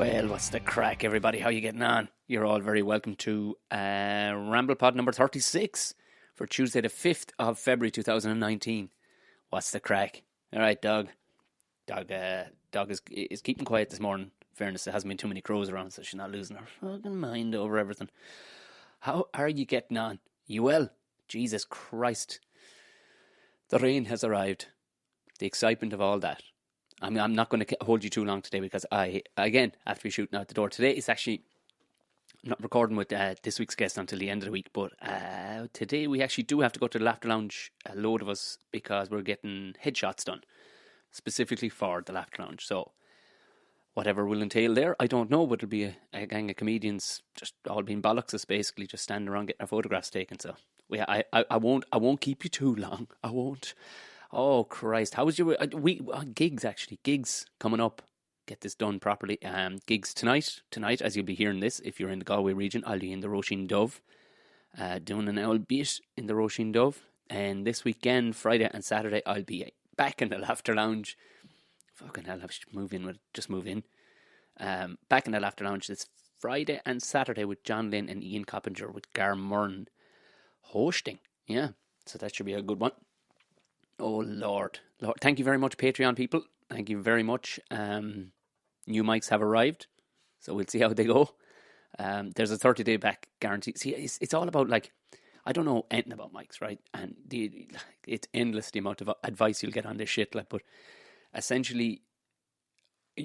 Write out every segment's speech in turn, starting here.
Well, what's the crack, everybody? How you getting on? You're all very welcome to Ramble Pod number 36 for Tuesday the 5th of February 2019. What's the crack? All right, dog. Dog is keeping quiet this morning. In fairness, there hasn't been too many crows around, so she's not losing her fucking mind over everything. How are you getting on? You well? Jesus Christ. The rain has arrived. The excitement of all that. I'm not going to hold you too long today because I, again, have to be shooting out the door. Today is actually, I'm not recording with this week's guest until the end of the week, but today we actually do have to go to the Laughter Lounge, a load of us, because we're getting headshots done, specifically for the Laughter Lounge. So whatever will entail there, I don't know, but it'll be a gang of comedians just all being bollockses, basically, just standing around getting our photographs taken. So I won't keep you too long. I won't. Oh Christ! How was your gigs? Actually, gigs coming up. Get this done properly. Gigs tonight. Tonight, as you'll be hearing this, if you're in the Galway region, I'll be in the Roisin Dove, doing an old bit in the Roisin Dove. And this weekend, Friday and Saturday, I'll be back in the Laughter Lounge. Fucking hell, I should move in. Just move in. Back in the Laughter Lounge this Friday and Saturday with John Lynn and Ian Coppinger with Gar Murn hosting. Yeah, so that should be a good one. Oh, Lord. Thank you very much, Patreon people. Thank you very much. New mics have arrived, so we'll see how they go. There's a 30-day back guarantee. See, it's all about, like, I don't know anything about mics, right? And it's endless the amount of advice you'll get on this shit. Like, but essentially,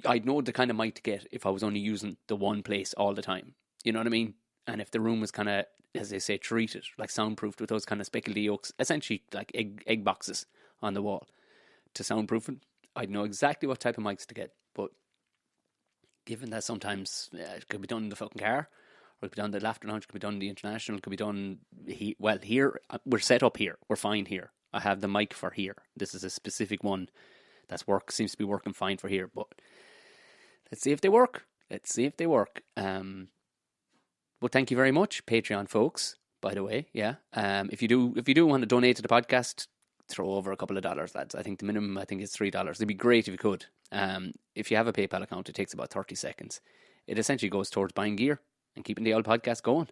I'd know the kind of mic to get if I was only using the one place all the time. You know what I mean? And if the room was kind of, as they say, treated, like soundproofed with those kind of speckledy yolks, essentially like egg boxes on the wall to soundproofing, I'd know exactly what type of mics to get. But given that sometimes it could be done in the fucking car, or it could be done in the Laughter Lounge, it could be done in the International, it could be done here, we're set up here, we're fine here. I have the mic for here. This is a specific one seems to be working fine for here, but let's see if they work. But thank you very much, Patreon folks, by the way. Yeah. If you do want to donate to the podcast, throw over a couple of dollars, lads. I think the minimum is $3. It'd be great if you could. If you have a PayPal account, it takes about 30 seconds. It essentially goes towards buying gear and keeping the old podcast going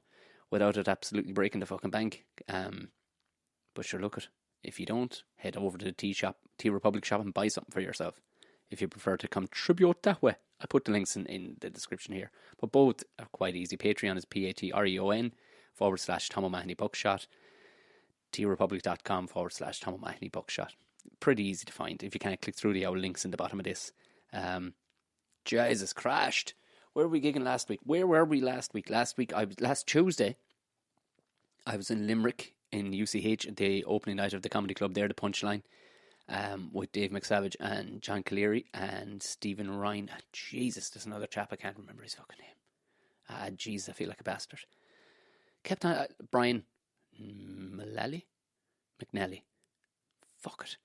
without it absolutely breaking the fucking bank. But sure, look it. If you don't, head over to the Tea Republic shop and buy something for yourself. If you prefer to contribute that way, I put the links in the description here. But both are quite easy. Patreon is patreon.com/Tom O'Mahony Buckshot. tearepublic.com/Tom O'Mahony Buckshot. Pretty easy to find if you can't click through the old links in the bottom of this. Jesus crashed. Where were we gigging last week? Where were we last week? Last Tuesday, I was in Limerick in UCH at the opening night of the comedy club there, the Punchline. With Dave McSavage and John Cleary and Stephen Ryan. Jesus, there's another chap, I can't remember his fucking name. Jesus, I feel like a bastard. Kept on, Brian McNally? Fuck it.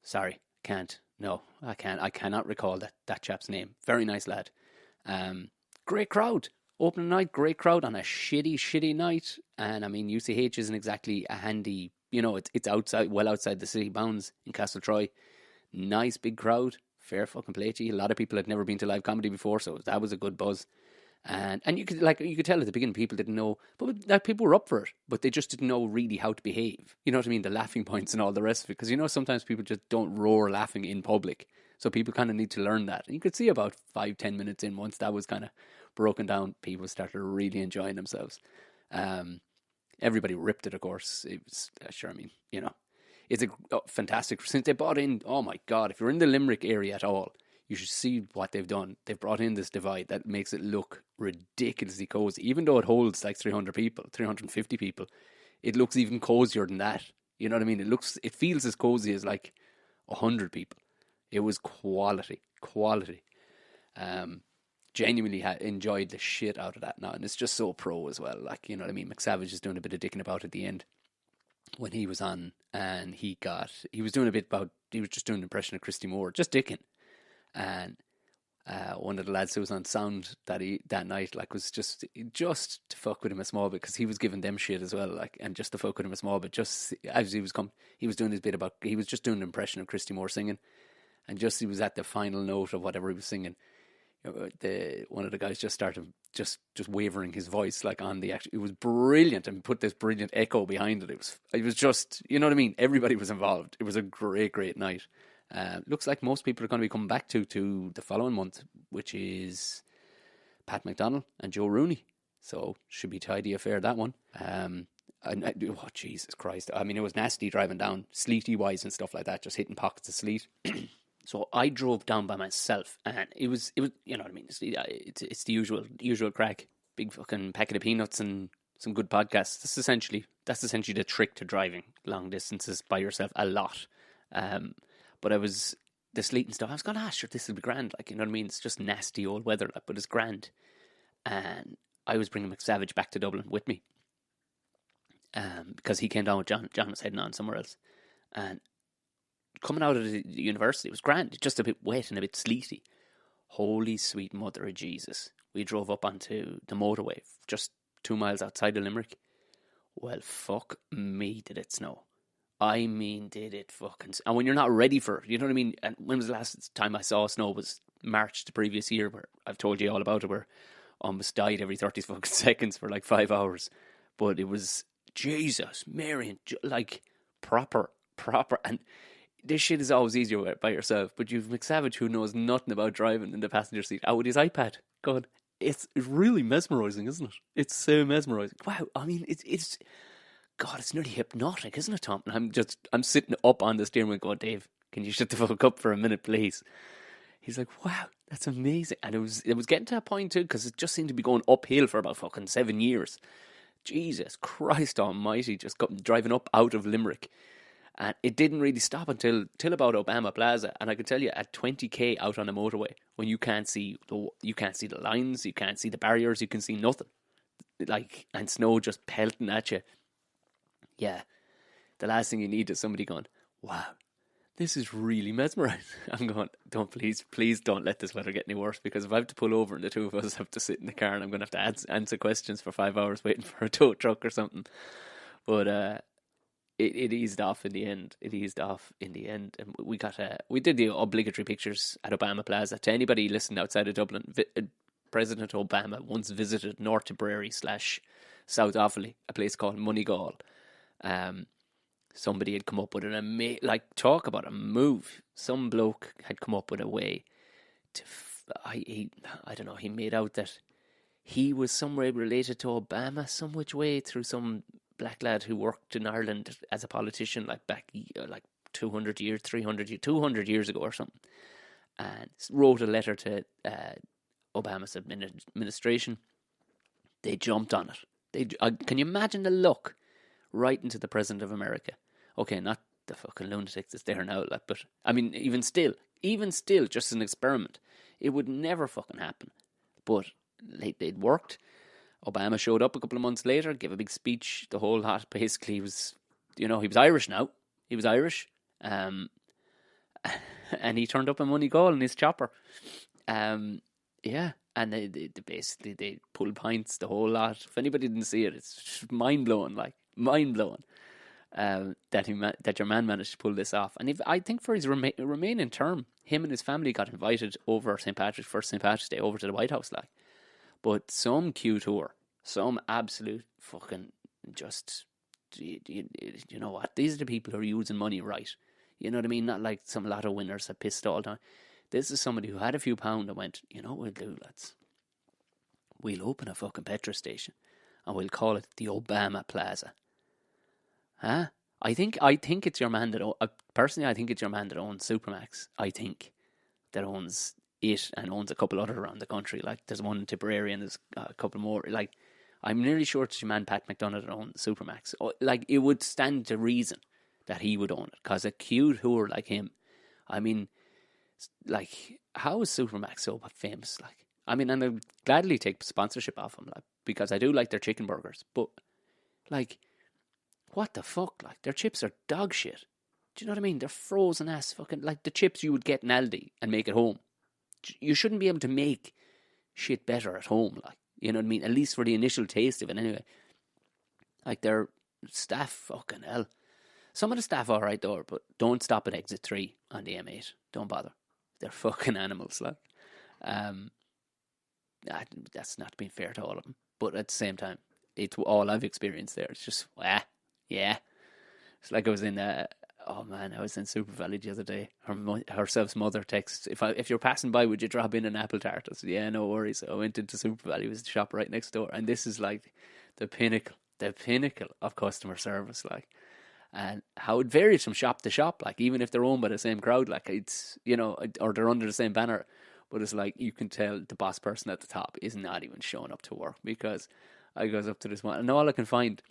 Sorry, can't. No, I can't. I cannot recall that chap's name. Very nice lad. Great crowd. Opening night, great crowd on a shitty night. And I mean, UCH isn't exactly a handy, it's outside, well outside the city bounds in Castletroy. Nice big crowd, fair fucking play to you. A lot of people had never been to live comedy before, so that was a good buzz. And you could tell at the beginning people didn't know, but people were up for it, but they just didn't know really how to behave. You know what I mean? The laughing points and all the rest of it, because sometimes people just don't roar laughing in public, so people kind of need to learn that. And you could see about 5-10 minutes in, once that was kind of broken down, people started really enjoying themselves. Everybody ripped it, of course. It was, it's a fantastic, since they brought in, oh my God, if you're in the Limerick area at all, you should see what they've done. They've brought in this divide that makes it look ridiculously cozy. Even though it holds like 350 people, it looks even cozier than that. You know what I mean? It feels as cozy as like 100 people. It was quality. Genuinely enjoyed the shit out of that now, and it's just so pro as well. Like, you know what I mean? McSavage is doing a bit of dicking about at the end when he was on, and he was doing just doing an impression of Christy Moore, just dicking. And one of the lads who was on sound that night, like, was just to fuck with him a small bit, because he was giving them shit as well, like, and just to fuck with him a small bit, just as he was doing his bit about, he was just doing an impression of Christy Moore singing, and just he was at the final note of whatever he was singing. One of the guys just started just wavering his voice like on the actual. It was brilliant and put this brilliant echo behind it. It was just, you know what I mean. Everybody was involved. It was a great night. Looks like most people are going to be coming back to the following month, which is Pat McDonald and Joe Rooney. So should be tidy affair, that one. Oh Jesus Christ! I mean, it was nasty driving down, sleety wise and stuff like that, just hitting pockets of sleet. So I drove down by myself, and it was you know what I mean. It's the usual crack. Big fucking packet of peanuts and some good podcasts. That's essentially the trick to driving long distances by yourself a lot. But the sleet and stuff. I was going, sure, this will be grand. Like, you know what I mean? It's just nasty old weather, like, but it's grand. And I was bringing McSavage back to Dublin with me. Because he came down with John. John was heading on somewhere else. And coming out of the university, it was grand. Just a bit wet and a bit sleety. Holy sweet mother of Jesus. We drove up onto the motorway, just 2 miles outside of Limerick. Well, fuck me, did it snow. I mean, did it fucking... And when you're not ready for it, you know what I mean? And when was the last time I saw snow? Was March the previous year, where I've told you all about it, where I almost died every 30 fucking seconds for like 5 hours. But it was, Jesus, Mary, like, proper. And this shit is always easier by yourself. But you've McSavage, who knows nothing about driving in the passenger seat, out with his iPad. God, it's really mesmerising, isn't it? It's so mesmerising. Wow, I mean, it's... God, it's nearly hypnotic, isn't it, Tom? And I'm sitting up on the steering wheel going, Dave, can you shut the fuck up for a minute, please? He's like, wow, that's amazing. And it was getting to that point too, because it just seemed to be going uphill for about fucking 7 years. Jesus Christ almighty, just driving up out of Limerick. And it didn't really stop until about Obama Plaza. And I can tell you, at 20k out on the motorway, when you can't see the lines, you can't see the barriers, you can see nothing. Like, and snow just pelting at you. Yeah, the last thing you need is somebody going, wow, this is really mesmerising. I'm going, please don't let this weather get any worse, because if I have to pull over and the two of us have to sit in the car and I'm going to have to answer questions for 5 hours waiting for a tow truck or something. But it eased off in the end. And we did the obligatory pictures at Obama Plaza. To anybody listening outside of Dublin, President Obama once visited North Tipperary / South Offaly, a place called Moneygall. Somebody had come up with talk about a move. Some bloke had come up with a way to, I don't know, he made out that he was some way related to Obama, some which way, through some black lad who worked in Ireland as a politician, like back, like 200 years, 300 years, 200 years ago or something, and wrote a letter to Obama's administration. They jumped on it. Can you imagine the luck? Right into the President of America. Okay, not the fucking lunatics that's there now, like, but I mean, even still, just an experiment, it would never fucking happen. But they'd worked. Obama showed up a couple of months later, gave a big speech. The whole lot basically was, he was Irish now. He was Irish, and he turned up in Moneygall in his chopper. Yeah. And they pulled pints, the whole lot. If anybody didn't see it, it's mind blowing, that your man managed to pull this off. And I think for his remaining term, him and his family got invited over St. Patrick's Day over to the White House, like. But some Q tour, some absolute fucking just, you know what? These are the people who are using money right. You know what I mean? Not like some lotto winners that pissed all the time. This is somebody who had a few pounds and went, you know what we'll do, lads? We'll open a fucking petrol station and we'll call it the Obama Plaza. Huh? I think it's your man that... personally, I think it's your man that owns Supermax. I think that owns it and owns a couple other around the country. Like, there's one in Tipperary and there's a couple more. Like, I'm nearly sure it's your man Pat McDonald that owns Supermax. Like, it would stand to reason that he would own it. Because a cute tour like him, I mean... Like, how is Supermax so famous? Like, I mean, and I'd gladly take sponsorship off them, like, because I do like their chicken burgers. But, like, what the fuck? Like, their chips are dog shit. Do you know what I mean? They're frozen ass fucking, like the chips you would get in Aldi and make at home. You shouldn't be able to make shit better at home, like, you know what I mean? At least for the initial taste of it, anyway. Like, their staff, fucking hell. Some of the staff all right though, but don't stop at exit 3 on the M8. Don't bother. They're fucking animals, like. that's not being fair to all of them. But at the same time, it's all I've experienced there. It's just, yeah. It's like I was in, I was in Super Valley the other day. Herself's mother texts, if you're passing by, would you drop in an apple tart? I said, yeah, no worries. So I went into Super Valley, it was the shop right next door. And this is like the pinnacle of customer service, like. And how it varies from shop to shop, like, even if they're owned by the same crowd, like, it's, or they're under the same banner, but it's like, you can tell the boss person at the top is not even showing up to work, because I goes up to this one, and all I can find,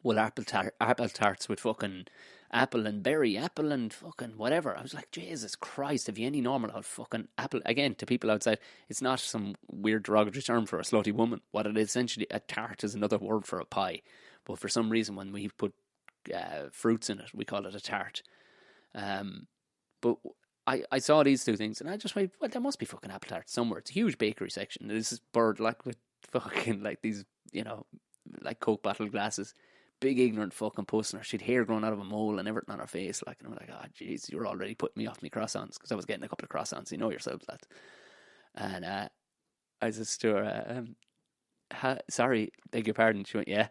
well, apple tarts with fucking apple and berry, apple and fucking whatever. I was like, Jesus Christ, have you any normal old fucking apple? Again, to people outside, it's not some weird derogatory term for a slutty woman. What it is, essentially, a tart is another word for a pie. But for some reason, when we put fruits in it, we call it a tart. But I saw these two things, and I just went, well, there must be fucking apple tarts somewhere. It's a huge bakery section. There's this bird, like, with fucking, like, these, like Coke bottle glasses. Big ignorant fucking puss, and she'd hair growing out of a mole and everything on her face, like, and I'm like, oh jeez, you're already putting me off my croissants, because I was getting a couple of croissants, you know yourselves, lads. And I just to her, sorry, beg your pardon. She went, yeah.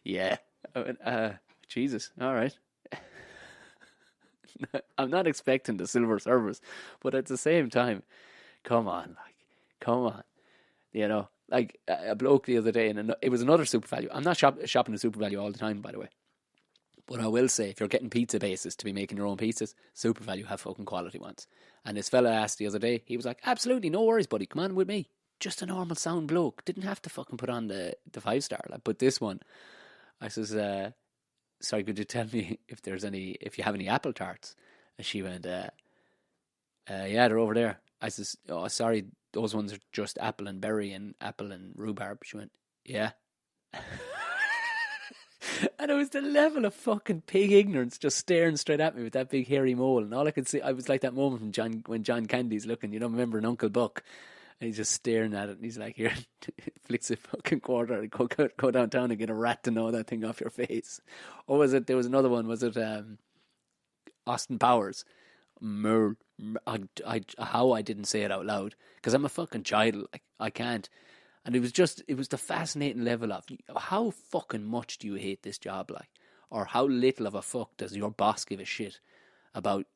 Yeah. I went, Jesus, all right. I'm not expecting the silver service, but at the same time, come on. Like a bloke the other day, and it was another Super Value. I'm not shopping at Super Value all the time, by the way. But I will say, if you're getting pizza bases to be making your own pizzas, Super Value have fucking quality ones. And this fella asked the other day, he was like, absolutely, no worries, buddy, come on with me. Just a normal sound bloke. Didn't have to fucking put on the 5-star. Like, but this one, I says, sorry, could you tell me if you have any apple tarts? And she went, yeah, they're over there. I says, oh, sorry, those ones are just apple and berry and apple and rhubarb. She went, yeah. And it was the level of fucking pig ignorance just staring straight at me with that big hairy mole. And all I could see, I was like that moment from when John Candy's looking, remember an Uncle Buck? And he's just staring at it. And he's like, here, flicks a fucking quarter and go downtown and get a rat to gnaw that thing off your face. Or was it, there was another one, was it Austin Powers? How I didn't say it out loud, because I'm a fucking child, like, I can't. And it was the fascinating level of how fucking much do you hate this job, like, or how little of a fuck does your boss give a shit about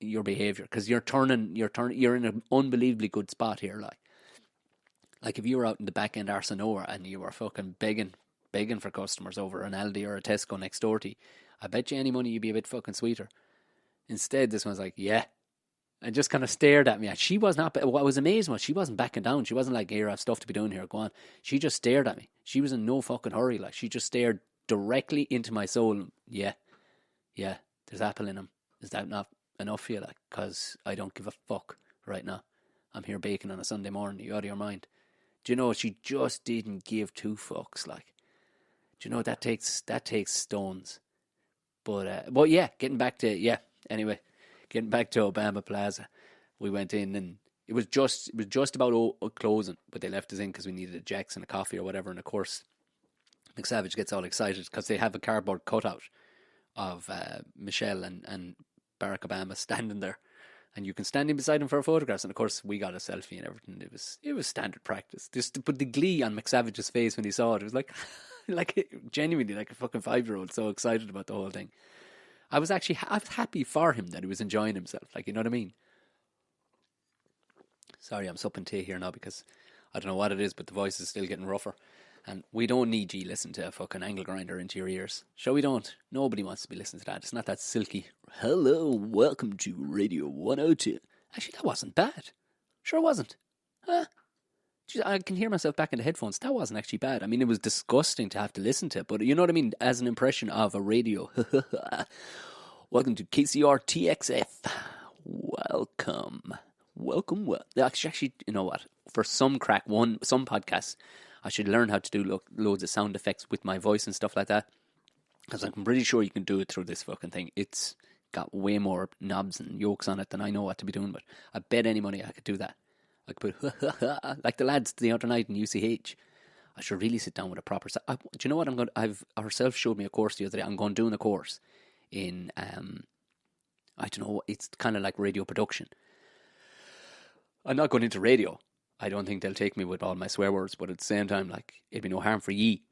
your behaviour, because you're in an unbelievably good spot here, like if you were out in the back end Arsenora and you were fucking begging for customers over an Aldi or a Tesco next door to you, I bet you any money you'd be a bit fucking sweeter. Instead, this one's like, yeah. And just kind of stared at me. And she was not, what I was amazed was she wasn't backing down. She wasn't like, here, I have stuff to be doing here, go on. She just stared at me. She was in no fucking hurry. Like, she just stared directly into my soul. Yeah, there's apple in them. Is that not enough for you? Like, because I don't give a fuck right now. I'm here baking on a Sunday morning. Are you out of your mind? Do you know, she just didn't give two fucks. Like, do you know, that takes stones. But yeah, getting back to Obama Plaza, we went in and it was just about closing, but they left us in because we needed a Jacks and a coffee or whatever. And of course, McSavage gets all excited because they have a cardboard cutout of Michelle and Barack Obama standing there, and you can stand in beside him for photographs. And of course, we got a selfie and everything. It was standard practice. But the glee on McSavage's face when he saw it was like, genuinely like a fucking 5-year-old, so excited about the whole thing. I was happy for him that he was enjoying himself. Like, you know what I mean? Sorry, I'm supping tea here now because I don't know what it is, but the voice is still getting rougher. And we don't need you listen to a fucking angle grinder into your ears. Sure we don't. Nobody wants to be listening to that. It's not that silky. Hello, welcome to Radio 102. Actually, that wasn't bad. Sure wasn't. Huh? Jeez, I can hear myself back in the headphones. That wasn't actually bad. I mean, it was disgusting to have to listen to, but you know what I mean? As an impression of a radio. Welcome to KCR TXF. Welcome. Actually, you know what? For some podcasts, I should learn how to do loads of sound effects with my voice and stuff like that. Because I'm pretty sure you can do it through this fucking thing. It's got way more knobs and yokes on it than I know what to be doing, but I bet any money I could do that. I could put, like the lads the other night in UCH. I should really sit down with a proper... do you know what ourselves showed me a course the other day. I'm going doing a course in, I don't know, it's kind of like radio production. I'm not going into radio. I don't think they'll take me with all my swear words, but at the same time, like, it'd be no harm for ye.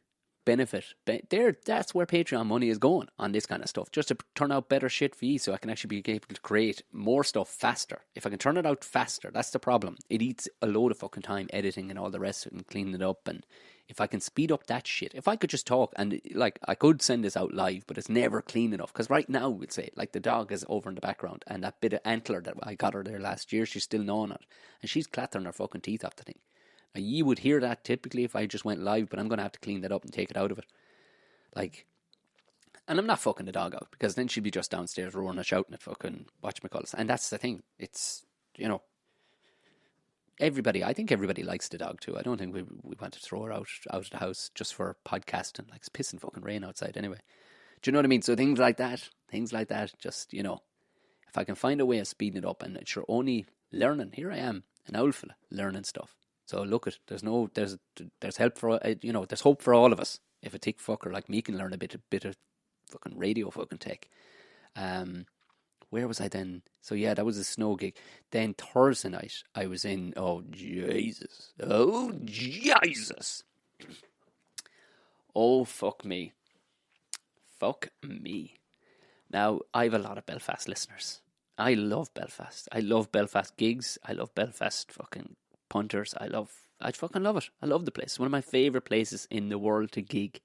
Benefit. That's where Patreon money is going on this kind of stuff. Just to turn out better shit for ye so I can actually be able to create more stuff faster. If I can turn it out faster, that's the problem. It eats a load of fucking time editing and all the rest of it and cleaning it up. And if I can speed up that shit, if I could just talk and, like, I could send this out live, but it's never clean enough. Because right now, we'd say, like, the dog is over in the background and that bit of antler that I got her there last year, she's still gnawing it. And she's clattering her fucking teeth off the thing. Now, you would hear that typically if I just went live, but I'm going to have to clean that up and take it out of it. Like, and I'm not fucking the dog out, because then she'd be just downstairs roaring and shouting at fucking whatchamacallit. And that's the thing. It's, you know, I think everybody likes the dog too. I don't think we want to throw her out of the house just for podcasting. Like, it's pissing fucking rain outside anyway. Do you know what I mean? So things like that, just, you know, if I can find a way of speeding it up, and it's only learning. Here I am, an old fella, learning stuff. So look, there's help for, you know, there's hope for all of us. If a thick fucker like me can learn a bit of fucking radio fucking tech. Where was I then? So yeah, that was a snow gig. Then Thursday night, I was in, oh Jesus. Oh fuck me. Now, I have a lot of Belfast listeners. I love Belfast. I love Belfast gigs. I love Belfast fucking punters. I fucking love it. I love the place. It's one of my favourite places in the world to gig.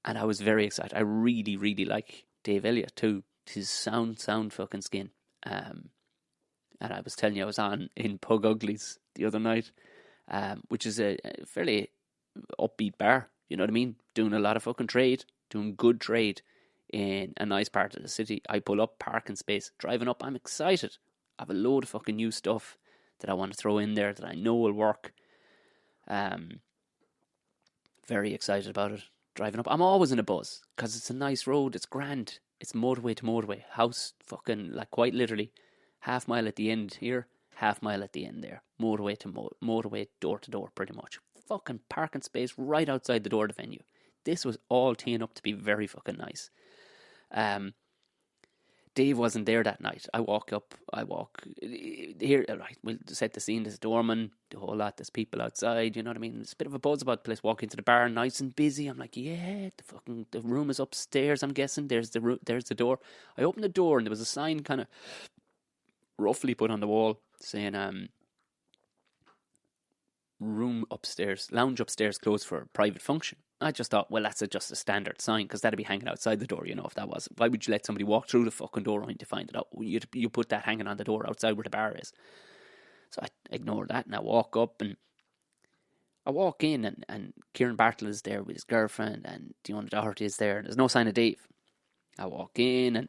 And I was very excited. I really, really like Dave Elliott too. His sound fucking skin. And I was telling you, I was on in Pug Uglies the other night, which is a fairly upbeat bar. You know what I mean? Doing a lot of fucking trade. Doing good trade in a nice part of the city. I pull up, parking space, driving up. I'm excited. I have a load of fucking new stuff that I want to throw in there that I know will work. Very excited about it. Driving up. I'm always in a buzz because it's a nice road. It's grand. It's motorway to motorway. House fucking, like, quite literally half mile at the end here, half mile at the end there. Motorway to motorway, door to door, pretty much. Fucking parking space right outside the door of the venue. This was all teeing up to be very fucking nice. Dave wasn't there that night. I walk here, right, we'll set the scene. There's a doorman, the whole lot, there's people outside, you know what I mean? There's a bit of a buzz about the place. Walk into the bar, nice and busy. I'm like, yeah, the room is upstairs, I'm guessing. There's the door. I opened the door and there was a sign kind of roughly put on the wall saying, lounge upstairs closed for private function. I just thought, well, that's just a standard sign, because that'd be hanging outside the door, you know, if that was. Why would you let somebody walk through the fucking door only to find it out? You put that hanging on the door outside where the bar is. So I ignored that, and I walk up, and I walk in, and Kieran Bartlett is there with his girlfriend, and Diona Doherty is there, and there's no sign of Dave. I walk in, and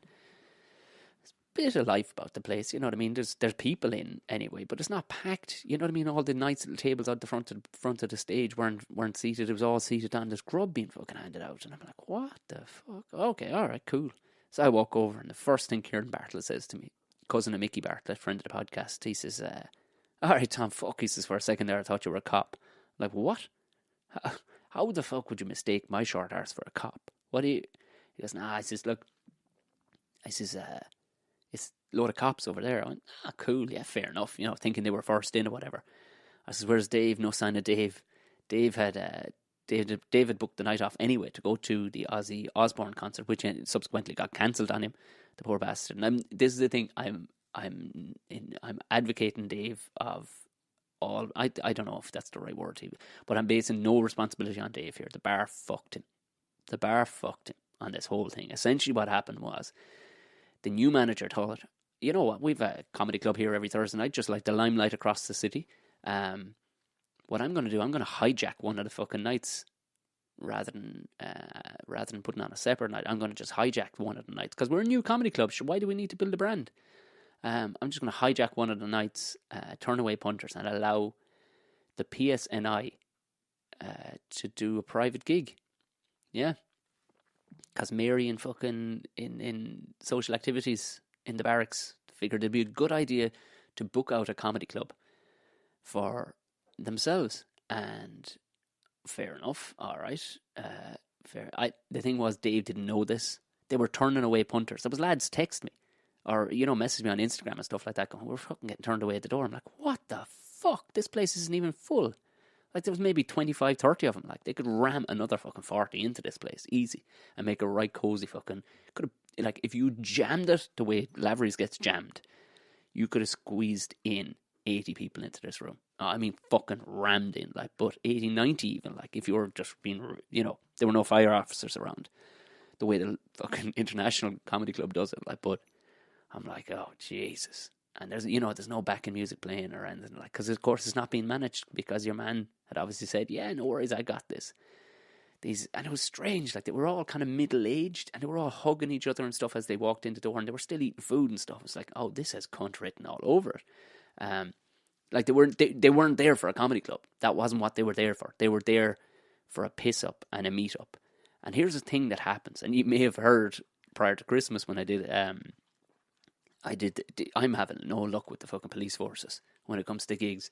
bit of life about the place, you know what I mean? There's people in anyway, but it's not packed, you know what I mean? All the nice little tables out the front of the stage weren't seated. It was all seated on. There's grub being fucking handed out, and I'm like, what the fuck? Okay, all right, cool. So I walk over, and the first thing Kieran Bartlett says to me, cousin of Mickey Bartlett, friend of the podcast, he says, all right, Tom, fuck, he says, for a second there I thought you were a cop. I'm like, what? How the fuck would you mistake my short arse for a cop? What do you... He goes, nah. I says, look, it's a load of cops over there. I went, cool, yeah, fair enough, you know, thinking they were first in or whatever. I says, where's Dave? No sign of Dave. Dave had booked the night off anyway to go to the Ozzy Osbourne concert, which subsequently got cancelled on him, the poor bastard. And this is the thing, I'm advocating Dave of all, I don't know if that's the right word, but I'm basing no responsibility on Dave here. The bar fucked him on this whole thing. Essentially what happened was, the new manager thought, you know what, we've a comedy club here every Thursday night, just like the Limelight across the city. What I'm going to do, I'm going to hijack one of the fucking nights rather than putting on a separate night. I'm going to just hijack one of the nights, because we're a new comedy club, so why do we need to build a brand? I'm just going to hijack one of the nights, turn away punters, and allow the PSNI to do a private gig. Yeah. Because Mary and fucking in social activities in the barracks figured it'd be a good idea to book out a comedy club for themselves. And fair enough, all right. The thing was, Dave didn't know this. They were turning away punters. There was lads text me. or, you know, message me on Instagram and stuff like that going, we're fucking getting turned away at the door. I'm like, what the fuck? This place isn't even full. Like, there was maybe 25, 30 of them. Like, they could ram another fucking 40 into this place, easy, and make a right cozy fucking... Could have, like, if you jammed it the way Lavery's gets jammed, you could have squeezed in 80 people into this room. I mean, fucking rammed in, like, but 80, 90 even, like, if you were just being, you know, there were no fire officers around, the way the fucking International Comedy Club does it, like, but I'm like, oh, Jesus. And there's, you know, there's no backing music playing or anything, like, because of course it's not being managed, because your man had obviously said, yeah, no worries, I got this. And it was strange, like, they were all kind of middle-aged, and they were all hugging each other and stuff as they walked in the door, and they were still eating food and stuff. It's like, oh, this has cunt written all over it. Like, they weren't there for a comedy club. That wasn't what they were there for. They were there for a piss-up and a meet-up. And here's the thing that happens, and you may have heard prior to Christmas when I did, I'm having no luck with the fucking police forces when it comes to gigs.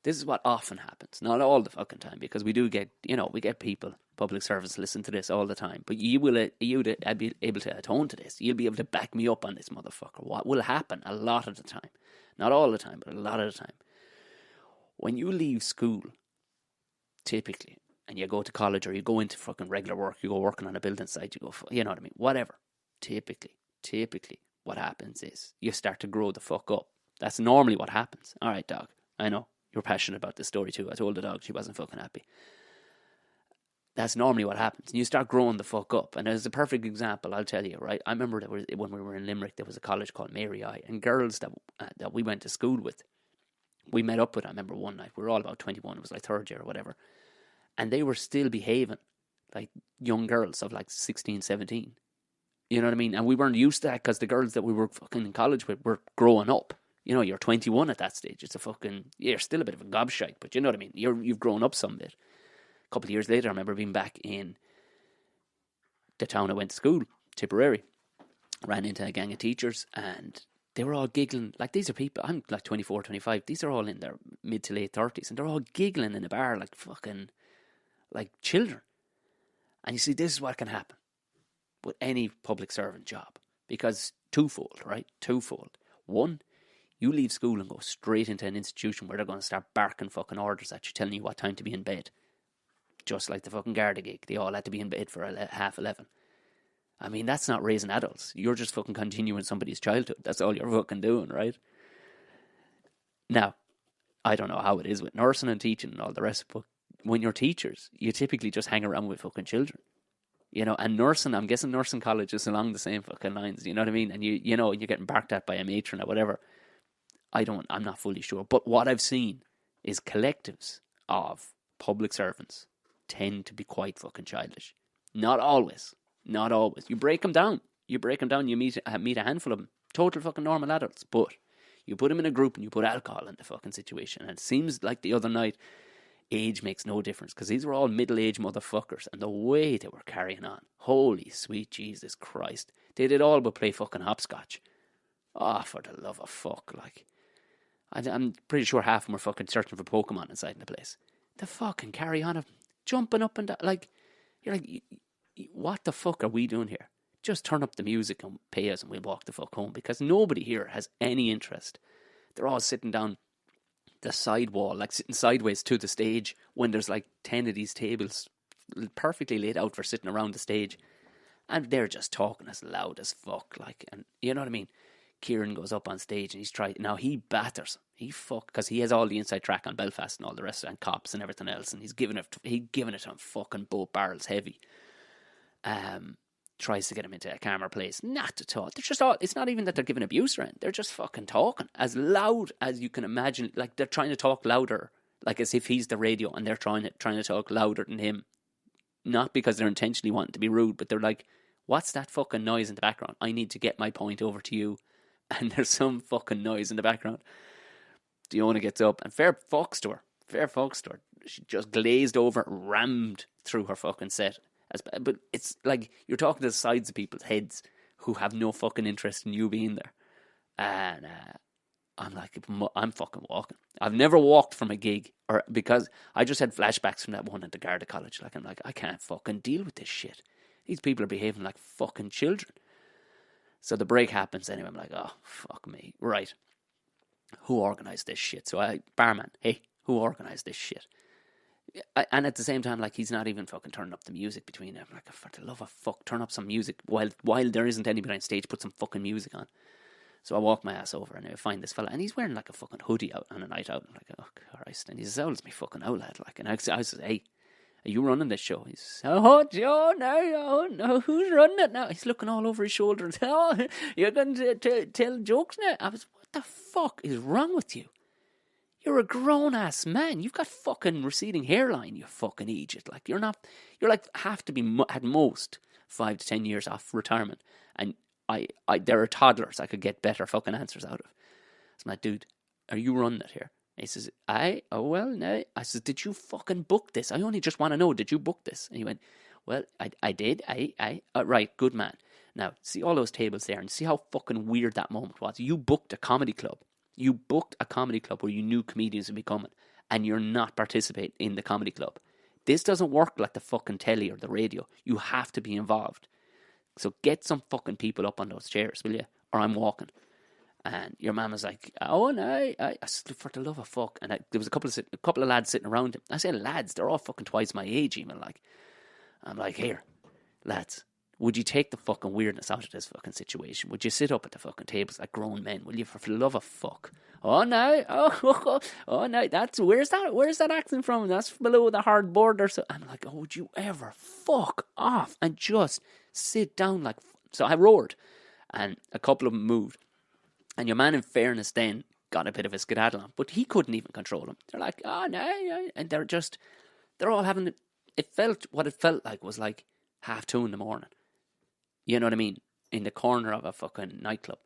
This is what often happens, not all the fucking time, because we do get, you know, we get people, public service, listen to this all the time. But you'll be able to atone to this. You'll be able to back me up on this, motherfucker. What will happen a lot of the time, not all the time, but a lot of the time, when you leave school, typically, and you go to college or you go into fucking regular work, you go working on a building site, you go, you know what I mean, whatever. Typically, what happens is you start to grow the fuck up. That's normally what happens. All right, dog, I know. You're passionate about this story too. I told the dog she wasn't fucking happy. That's normally what happens. And you start growing the fuck up. And as a perfect example, I'll tell you, right? I remember when we were in Limerick, there was a college called Mary I. And girls that we went to school with, we met up with, I remember one night, we were all about 21, it was like third year or whatever. And they were still behaving like young girls of like 16, 17. You know what I mean? And we weren't used to that because the girls that we were fucking in college with were growing up. You know, you're 21 at that stage. It's a fucking... You're still a bit of a gobshite, but you know what I mean? You've grown up some bit. A couple of years later, I remember being back in the town I went to school, Tipperary. Ran into a gang of teachers, and they were all giggling. Like, these are people... I'm like 24, 25. These are all in their mid to late 30s, and they're all giggling in a bar like fucking... like children. And you see, this is what can happen with any public servant job. Because twofold, right? Twofold. One... You leave school and go straight into an institution where they're going to start barking fucking orders at you, telling you what time to be in bed. Just like the fucking Garda gig. They all had to be in bed for 11:30. I mean, that's not raising adults. You're just fucking continuing somebody's childhood. That's all you're fucking doing, right? Now, I don't know how it is with nursing and teaching and all the rest, but when you're teachers, you typically just hang around with fucking children. You know, and nursing, I'm guessing nursing college is along the same fucking lines, you know what I mean? And you know, you're getting barked at by a matron or whatever. I'm not fully sure. But what I've seen is collectives of public servants tend to be quite fucking childish. Not always. Not always. You break them down. You meet a handful of them. Total fucking normal adults. But you put them in a group and you put alcohol in the fucking situation. And it seems like the other night, age makes no difference. Because these were all middle-aged motherfuckers. And the way they were carrying on. Holy sweet Jesus Christ. They did all but play fucking hopscotch. Oh, for the love of fuck, like... I'm pretty sure half of them were fucking searching for Pokemon inside the place. The fucking carry on of jumping up and down. Like, you're like, what the fuck are we doing here? Just turn up the music and pay us and we'll walk the fuck home. Because nobody here has any interest. They're all sitting down the side wall, like sitting sideways to the stage when there's like 10 of these tables perfectly laid out for sitting around the stage. And they're just talking as loud as fuck. Like, and you know what I mean? Kieran goes up on stage and he batters. Because he has all the inside track on Belfast and all the rest, and cops and everything else, and he's giving it to him fucking both barrels heavy. Tries to get him into a calmer place. Not at all. They're just all, it's not even that they're giving abuse around. They're just fucking talking as loud as you can imagine. Like, they're trying to talk louder, like as if he's the radio, and they're trying to talk louder than him. Not because they're intentionally wanting to be rude, but they're like, what's that fucking noise in the background? I need to get my point over to you. And there's some fucking noise in the background. Diona gets up, and fair fucks to her. She just glazed over, rammed through her fucking set. But it's like, you're talking to the sides of people's heads who have no fucking interest in you being there. And I'm like, I'm fucking walking. I've never walked from a gig, or because I just had flashbacks from that one at the Garda College. Like, I'm like, I can't fucking deal with this shit. These people are behaving like fucking children. So the break happens anyway. I'm like, oh, fuck me. Right. Who organised this shit? So barman, hey, who organised this shit? And at the same time, like, he's not even fucking turning up the music between them. Like, for the love of fuck, turn up some music. While there isn't anybody on stage, put some fucking music on. So I walk my ass over and I find this fella, and he's wearing like a fucking hoodie out on a night out. I'm like, oh Christ. And he says, oh, it's me fucking out, lad. Like, and I said, hey, are you running this show? He says, oh, Joe, no, who's running it now? He's looking all over his shoulder and says, oh, you're going to tell jokes now? I was, what the fuck is wrong with you? You're a grown-ass man. You've got fucking receding hairline, you fucking idiot. Like, you're like, have to be at most 5 to 10 years off retirement. And there are toddlers I could get better fucking answers out of. So I'm like, dude, are you running it here? And he says, no. I said, did you fucking book this? I only just want to know, did you book this? And he went, well, I did. Right, good man. Now, see all those tables there and see how fucking weird that moment was. You booked a comedy club. You booked a comedy club where you knew comedians would be coming, and you're not participating in the comedy club. This doesn't work like the fucking telly or the radio. You have to be involved. So get some fucking people up on those chairs, will you? Or I'm walking. And your man was like, oh no, I said, for the love of fuck. And there was a couple of lads sitting around him. I said, lads, they're all fucking twice my age even. Like, I'm like, here, lads, would you take the fucking weirdness out of this fucking situation? Would you sit up at the fucking tables like grown men? Will you, for the love of fuck? Oh no, oh no, where's that accent from? That's below the hard border. So I'm like, oh, would you ever fuck off and just sit down? Like, so I roared, and a couple of them moved, and your man, in fairness, then got a bit of a skedaddle on, but he couldn't even control them. They're like, oh no, and they're all having what it felt like was like 2:30 in the morning. You know what I mean? In the corner of a fucking nightclub.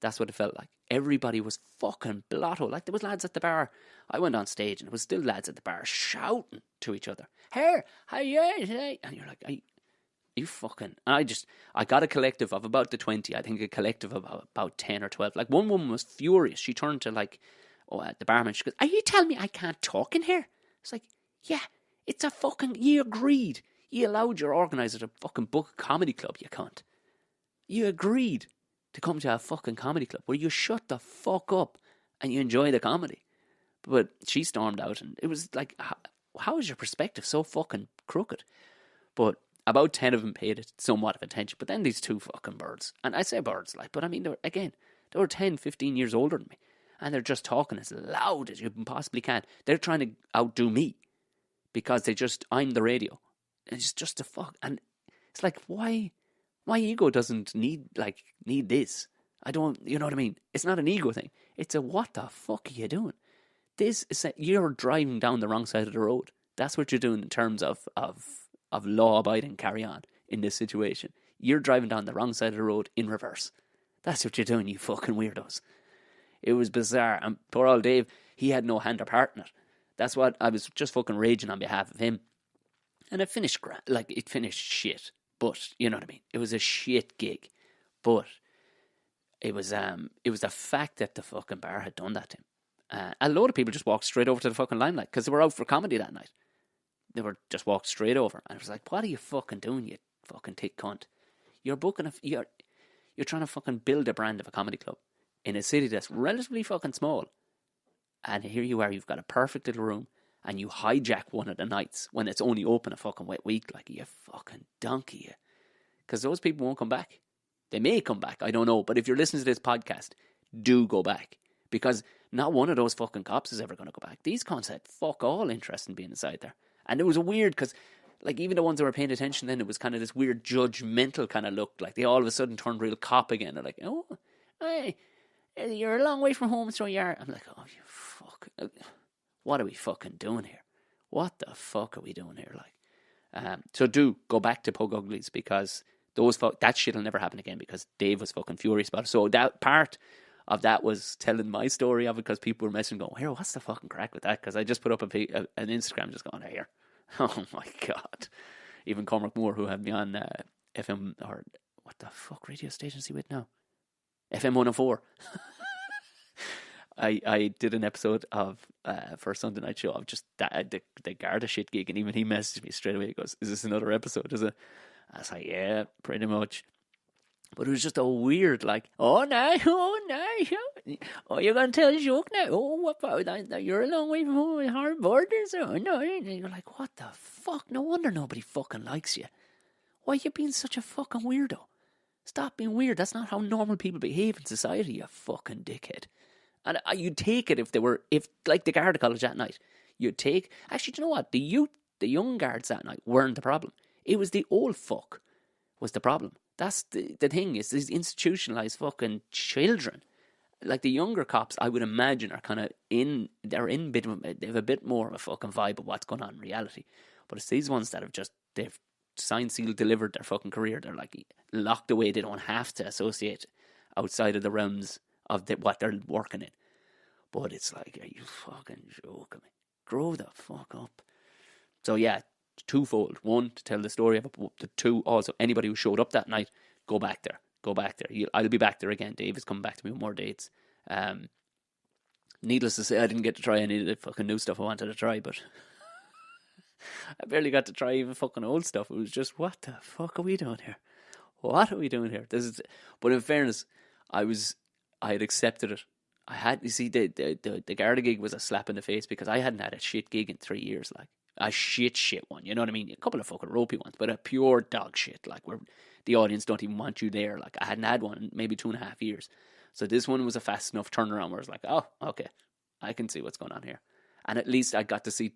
That's what it felt like. Everybody was fucking blotto. Like, there was lads at the bar. I went on stage and there was still lads at the bar shouting to each other. Hey, how you today? And you're like, you fucking... And I got a collective of about the 20. I think a collective of about 10 or 12. Like, one woman was furious. She turned to, like, the barman. She goes, are you telling me I can't talk in here? It's like, yeah, it's a fucking... You agreed. You allowed your organiser to fucking book a comedy club, you cunt. You agreed to come to a fucking comedy club where you shut the fuck up and you enjoy the comedy. But she stormed out, and it was like, how is your perspective so fucking crooked? But about 10 of them paid it somewhat of attention. But then these two fucking birds, and I say birds, like, but I mean, they were 10, 15 years older than me, and they're just talking as loud as you possibly can. They're trying to outdo me because I'm the radio. It's just a fuck. And it's like, why? My ego doesn't need this. I don't, you know what I mean? It's not an ego thing. It's a, what the fuck are you doing? This is, you're driving down the wrong side of the road. That's what you're doing in terms of law-abiding carry on in this situation. You're driving down the wrong side of the road in reverse. That's what you're doing, you fucking weirdos. It was bizarre. And poor old Dave, he had no hand or part in it. That's what, I was just fucking raging on behalf of him. And it finished shit. But, you know what I mean? It was a shit gig. But it was the fact that the fucking bar had done that to him. A load of people just walked straight over to the fucking limelight because they were out for comedy that night. They were just walked straight over. And it was like, what are you fucking doing, you fucking tick cunt? You're you're trying to fucking build a brand of a comedy club in a city that's relatively fucking small. And here you are, you've got a perfect little room. And you hijack one of the nights when it's only open a fucking wet week, like, you fucking donkey, you. Because those people won't come back. They may come back, I don't know. But if you're listening to this podcast, do go back. Because not one of those fucking cops is ever going to go back. These cons had fuck all interest in being inside there. And it was weird because, like, even the ones that were paying attention then, it was kind of this weird judgmental kind of look. Like, they all of a sudden turned real cop again. They're like, oh, hey, you're a long way from home, so you are. I'm like, oh, you fuck. What are we fucking doing here? What the fuck are we doing here? Like, so do go back to Pug Uglies, because that shit will never happen again, because Dave was fucking furious about it. So that part of that was telling my story of it, because people were messaging going, here, what's the fucking crack with that? Because I just put up an Instagram just going, here. Oh my God. Even Cormac Moore, who had me on FM, or what the fuck radio station is he with now? FM 104. I did an episode of for a Sunday night show of just the Garda shit gig, and even he messaged me straight away. He goes, "Is this another episode? Is it?" I was like, "Yeah, pretty much." But it was just a weird, like, oh no, oh, you're going to tell a joke now? Oh, what about that? You're a long way from home, hard borders. Oh no, and you're like, what the fuck? No wonder nobody fucking likes you. Why are you being such a fucking weirdo? Stop being weird. That's not how normal people behave in society, you fucking dickhead. And you'd take it if like the guard of college that night, you'd take, actually, do you know what? The young guards that night weren't the problem. It was the old fuck was the problem. That's the thing, is these institutionalized fucking children. Like the younger cops, I would imagine, are kind of they have a bit more of a fucking vibe of what's going on in reality. But it's these ones that they've signed, sealed, delivered their fucking career. They're like locked away. They don't have to associate outside of the realms of what they're working in. But it's like, are you fucking joking me? Grow the fuck up. So yeah, twofold. One, to tell the story of it, but the two, also, anybody who showed up that night, go back there. I'll be back there again. Dave is coming back to me with more dates. Needless to say, I didn't get to try any of the fucking new stuff I wanted to try, but I barely got to try even fucking old stuff. It was just, what the fuck are we doing here? What are we doing here? But in fairness, I had accepted it. I had, you see, the Garda gig was a slap in the face because I hadn't had a shit gig in 3 years, like a shit one. You know what I mean? A couple of fucking ropey ones, but a pure dog shit, like where the audience don't even want you there. Like I hadn't had one in maybe 2.5 years. So this one was a fast enough turnaround where I was like, oh, okay, I can see what's going on here. And at least I got to see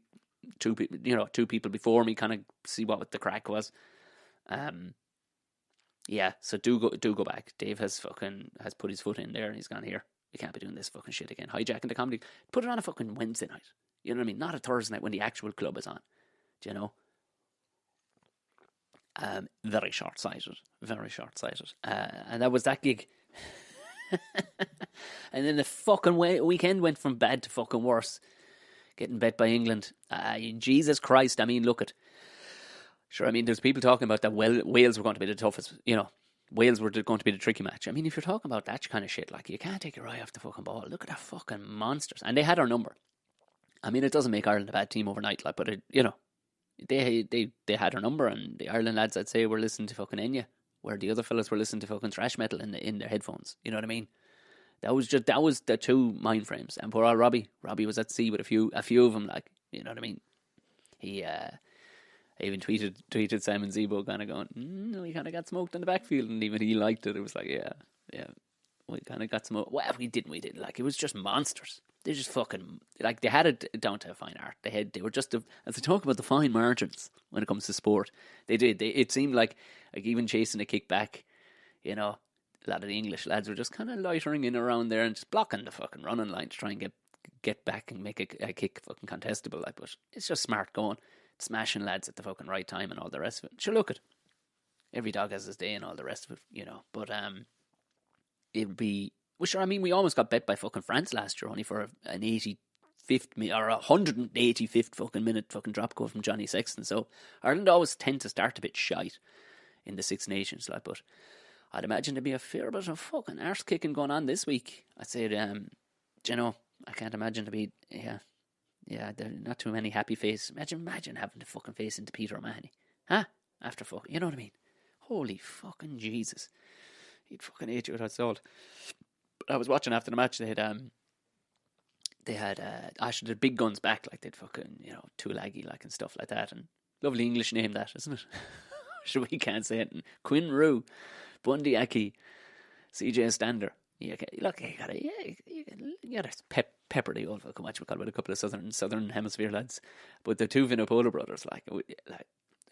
two people before me, kind of see what the crack was. Yeah, so do go back. Dave has put his foot in there and he's gone, here, we can't be doing this fucking shit again. Hijacking the comedy. Put it on a fucking Wednesday night. You know what I mean? Not a Thursday night when the actual club is on. Do you know? Very short-sighted. Very short-sighted. And that was that gig. And then the fucking weekend went from bad to fucking worse. Getting bet by England. Jesus Christ. I mean, look at... Sure, I mean, there's people talking about that Wales were going to be the toughest, you know. Wales were going to be the tricky match. I mean, if you're talking about that kind of shit, like, you can't take your eye off the fucking ball. Look at that fucking monsters. And they had our number. I mean, it doesn't make Ireland a bad team overnight, like, but it, you know, they had our number, and the Ireland lads, I'd say, were listening to fucking Enya, where the other fellas were listening to fucking thrash metal in their headphones. You know what I mean? That was the two mind frames. And poor old Robbie was at sea with a few of them, like, you know what I mean? He even tweeted Simon Zebo kind of going, we kind of got smoked in the backfield, and even he liked it. It was like, yeah, we kind of got smoked. Well, we didn't. Like, it was just monsters. They just fucking, like, they had it down to a fine art. They were just, as they talk about the fine margins when it comes to sport, they did. It seemed like even chasing a kick back, you know, a lot of the English lads were just kind of loitering in around there and just blocking the fucking running line to try and get back and make a kick fucking contestable. Like, but it's just smart going. Smashing lads at the fucking right time and all the rest of it. Sure, look at every dog has his day and all the rest of it, you know. But it would be, well, sure. I mean, we almost got bet by fucking France last year, only for an 85th or 185th fucking minute fucking drop goal from Johnny Sexton. So Ireland always tend to start a bit shite in the Six Nations, like. But I'd imagine there'd be a fair bit of fucking arse kicking going on this week. I'd say, you know, I can't imagine to be, yeah, there are not too many happy faces. Imagine having to fucking face into Peter O'Mahony. Huh? After fucking, you know what I mean? Holy fucking Jesus. He'd fucking hate you without salt. But I was watching after the match, they had actually the big guns back, like they'd fucking, you know, Tulagi, like, and stuff like that. And lovely English name that, isn't it? Sure, we can't say it. And Quinn Rue, Bundy Aki, CJ Stander. Yeah, look, you gotta pepper the old fucking match with a couple of southern hemisphere lads. But the two Vinopola brothers, like,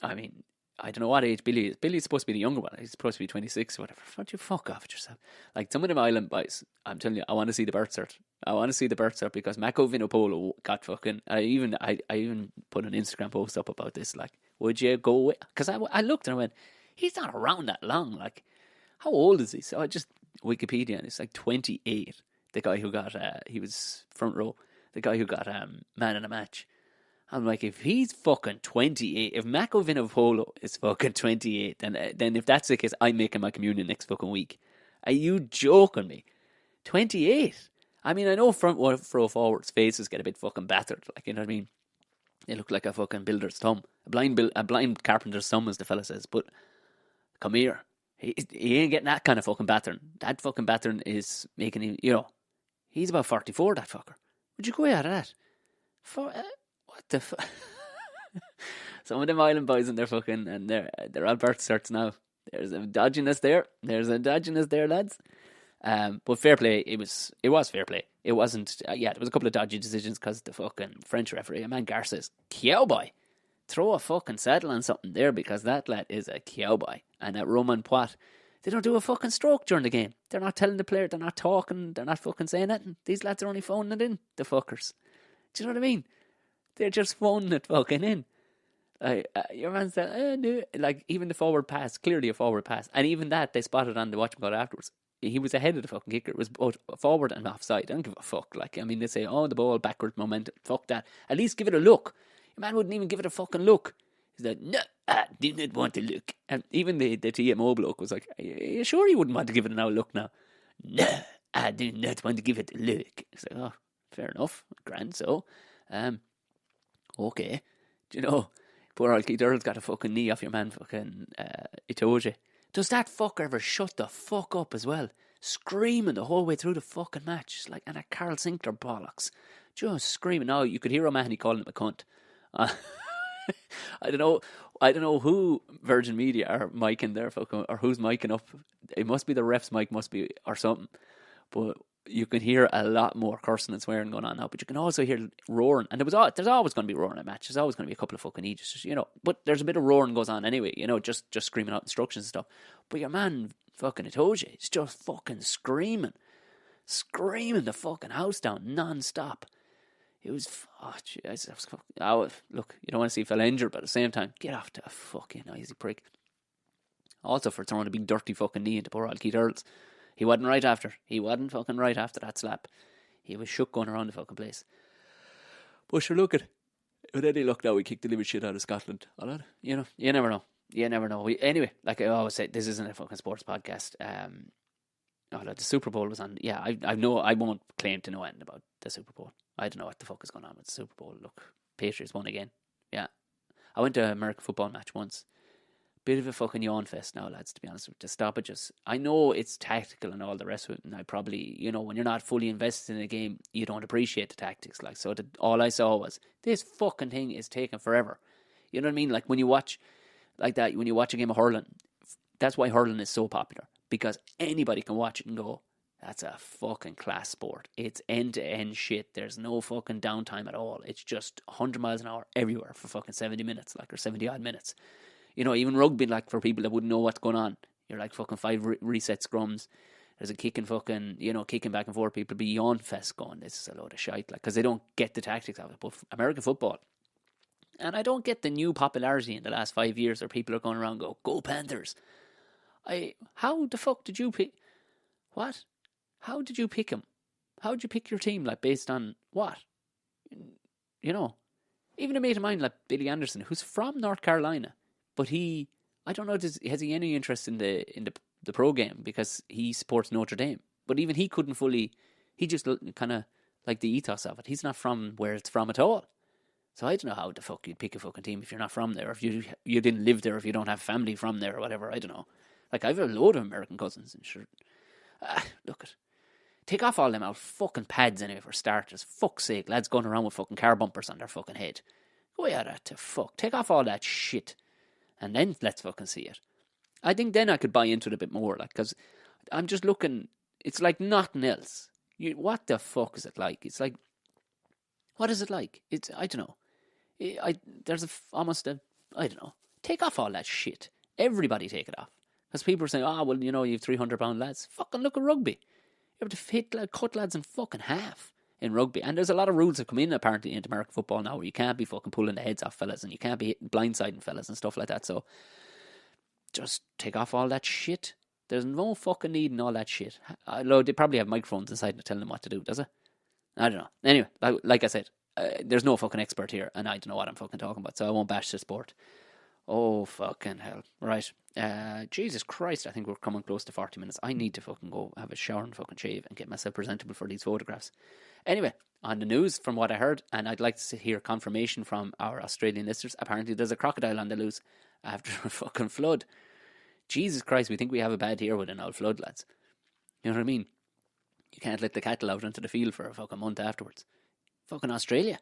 I mean, I don't know what age Billy is. Billy's supposed to be the younger one. He's supposed to be 26 or whatever. Why don't you fuck off at yourself? Like, some of them island boys, I'm telling you, I want to see the birth cert. Because Mako Vinopolo got fucking, I even put an Instagram post up about this, like, would you go with, because I looked and I went, he's not around that long, like, how old is he? So I just Wikipedia, and it's like 28. The guy who got, he was front row, the guy who got man in a match. I'm like, if he's fucking 28, if Mako Vinopolo is fucking 28, then if that's the case, I'm making my communion next fucking week. Are you joking me? 28? I mean, I know front row forwards' faces get a bit fucking battered, like, you know what I mean? They look like a fucking builder's thumb. A blind carpenter's thumb, as the fella says. But come here. He ain't getting that kind of fucking battering. That fucking battering is making him, he's about 44, that fucker. Would you go out of that? What the fuck? Some of them island boys and they're on birth certs now. There's a dodginess there. Lads. But fair play. It was fair play. It wasn't. There was a couple of dodgy decisions because the fucking French referee, man, Garces, cowboy, throw a fucking saddle on something there because that lad is a cowboy. And that Roman Poit, they don't do a fucking stroke during the game. They're not telling the player. They're not talking. They're not fucking saying anything. These lads are only phoning it in. The fuckers. Do you know what I mean? They're just phoning it fucking in. Your man said, no. Like, even the forward pass, clearly a forward pass. And even that, they spotted on the watch about afterwards. He was ahead of the fucking kicker. It was both forward and offside. I don't give a fuck. Like, I mean, they say, the ball, backward momentum. Fuck that. At least give it a look. Your man wouldn't even give it a fucking look. He's like, no, I do not want to look. And even the TMO bloke was like, are you sure you wouldn't want to give it a look now? No, I do not want to give it a look. It's like, fair enough. Grand, so. Okay. Do you know, poor old Keith Earl's got a fucking knee off your man fucking Itoje. Does that fucker ever shut the fuck up as well? Screaming the whole way through the fucking match. It's like, and a Carl Sinclair bollocks. Just screaming. Now you could hear O'Mahony calling him a cunt. I don't know who Virgin Media are micing there fucking, or who's micing up. It must be the ref's mic, must be, or something. But you can hear a lot more cursing and swearing going on now. But you can also hear roaring. And there's always going to be roaring in a match. There's always going to be a couple of fucking idiots, But there's a bit of roaring goes on anyway, just screaming out instructions and stuff. But your man fucking Itoje is just fucking screaming the fucking house down non-stop. It was, look, you don't want to see a fella injured, but at the same time, get off to a fucking noisy prick. Also for throwing a big dirty fucking knee into poor old Keith Earls. He wasn't right after. He wasn't fucking right after that slap. He was shook going around the fucking place. But sure, look at, with any luck now, we kicked the living shit out of Scotland. You never know. You never know. Anyway, like I always say, this isn't a fucking sports podcast. The Super Bowl was on. Yeah, I won't claim to know anything about the Super Bowl. I don't know what the fuck is going on with the Super Bowl. Look, Patriots won again. Yeah. I went to an American football match once. Bit of a fucking yawn fest now, lads, to be honest with you. The stoppages. I know it's tactical and all the rest of it, and I probably, when you're not fully invested in a game, you don't appreciate the tactics. Like, so all I saw was, this fucking thing is taking forever. You know what I mean? Like, when you watch like that, when you watch a game of hurling, that's why hurling is so popular. Because anybody can watch it and go, that's a fucking class sport. It's end-to-end shit. There's no fucking downtime at all. It's just 100 miles an hour everywhere for fucking 70 minutes, or 70-odd minutes. Even rugby, like, for people that wouldn't know what's going on, you're like fucking 5 reset scrums. There's a kicking fucking, kicking back and forth. People be yawn fest going, this is a load of shite, like, because they don't get the tactics of it. But American football, and I don't get the new popularity in the last 5 years where people are going around go Panthers. How the fuck did you pick? What? How did you pick him? How did you pick your team, like, based on what? Even a mate of mine, like Billy Anderson, who's from North Carolina, but I don't know, has he any interest in the pro game because he supports Notre Dame? But even he couldn't fully, he just kind of like the ethos of it. He's not from where it's from at all. So I don't know how the fuck you'd pick a fucking team if you're not from there, if you didn't live there, if you don't have family from there or whatever. I don't know. Like, I've a load of American cousins and sure. Look at. Take off all them out fucking pads anyway for starters. Fuck's sake, lads going around with fucking car bumpers on their fucking head. Go out of to fuck. Take off all that shit. And then let's fucking see it. I think then I could buy into it a bit more, like, because I'm just looking, it's like nothing else. What the fuck is it like? It's like, what is it like? I don't know. There's I don't know. Take off all that shit. Everybody take it off. Because people are saying, you have 300-pound lads. Fucking look at rugby. You have to cut lads in fucking half in rugby. And there's a lot of rules that come in, apparently, into American football now, where you can't be fucking pulling the heads off fellas and you can't be hitting blindsiding fellas and stuff like that. So just take off all that shit. There's no fucking need in all that shit. Although they probably have microphones inside to tell them what to do, does it? I don't know. Anyway, like I said, there's no fucking expert here, and I don't know what I'm fucking talking about, so I won't bash the sport. Oh, fucking hell. Right. Jesus Christ, I think we're coming close to 40 minutes. I need to fucking go have a shower and fucking shave and get myself presentable for these photographs. Anyway, on the news, from what I heard, and I'd like to hear confirmation from our Australian listeners, apparently there's a crocodile on the loose after a fucking flood. Jesus Christ, we think we have a bad year with an old flood, lads. You know what I mean? You can't let the cattle out onto the field for a fucking month afterwards. Fucking Australia.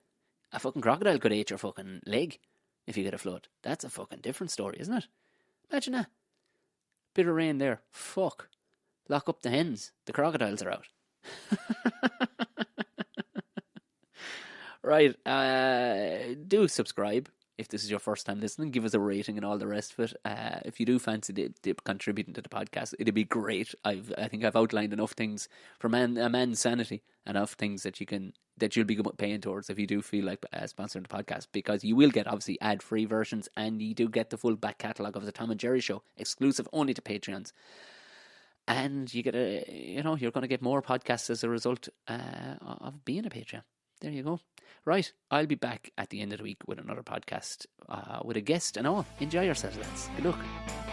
A fucking crocodile could eat your fucking leg if you get a flood. That's a fucking different story, isn't it? Imagine that. Bit of rain there. Fuck. Lock up the hens. The crocodiles are out. Right. Do subscribe if this is your first time listening. Give us a rating and all the rest of it. If you do fancy contributing to the podcast, it'd be great. I think I've outlined enough things for a man's sanity, enough things that you'll be paying towards if you do feel like sponsoring the podcast, because you will get obviously ad-free versions, and you do get the full back catalogue of the Tom and Jerry Show, exclusive only to Patreons. And you get you're going to get more podcasts as a result of being a Patreon. There you go. Right, I'll be back at the end of the week with another podcast with a guest and all. Enjoy yourselves, lads. Good luck.